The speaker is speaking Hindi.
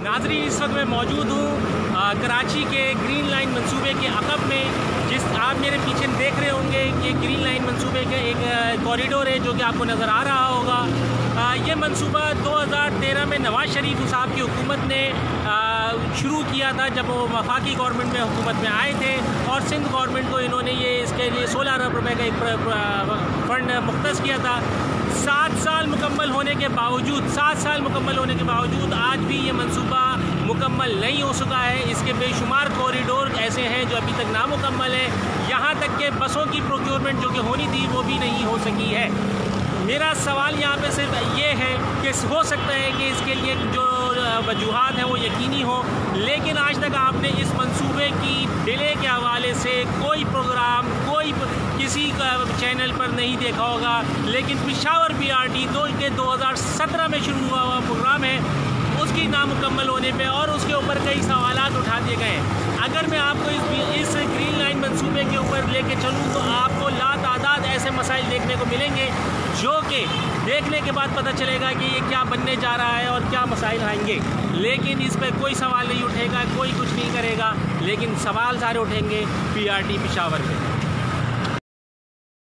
नाज़रीन, इस वक्त मैं मौजूद हूँ कराची के ग्रीन लाइन मंसूबे के अक़ब में। जिस आप मेरे पीछे देख रहे होंगे कि ग्रीन लाइन मंसूबे का एक कॉरिडोर है जो कि आपको नज़र आ रहा होगा। ये मंसूबा 2013 में नवाज़ शरीफ साहब की हुकूमत ने शुरू किया था, जब वो वफाकी गवर्नमेंट में हुकूमत में आए थे, और सिंध गवर्नमेंट को इन्होंने ये इसके लिए 16 अरब रुपये का एक फ़ंड मुख्तस किया था। 7 साल मुकम्मल होने के बावजूद आज भी ये मंसूबा मुकम्मल नहीं हो सका है। इसके बेशुमार कॉरिडोर ऐसे हैं जो अभी तक नामुकम्मल है। यहाँ तक कि बसों की प्रोक्योरमेंट जो कि होनी थी वो भी नहीं हो सकी है। मेरा सवाल यहाँ पे सिर्फ ये है कि हो सकता है कि इसके लिए जो वजूहात हैं वो यकीनी हो, लेकिन आज तक आपने इस मंसूबे की डिले के हवाले से कोई प्रोग्राम किसी चैनल पर नहीं देखा होगा। लेकिन पेशावर PRT 2017 में शुरू हुआ प्रोग्राम है, उसकी नामुकम्मल होने पे और उसके ऊपर कई सवालात उठा दिए गए हैं। अगर मैं आपको इस ग्रीन लाइन मंसूबे के ऊपर लेके चलूँ तो आपको लातादाद ऐसे मसाइल देखने को मिलेंगे जो कि देखने के बाद पता चलेगा कि ये क्या बनने जा रहा है और क्या मसाइल आएंगे। लेकिन इस पर कोई सवाल नहीं उठेगा, कोई कुछ नहीं करेगा, लेकिन सवाल सारे उठेंगे PRT पेशावर पे।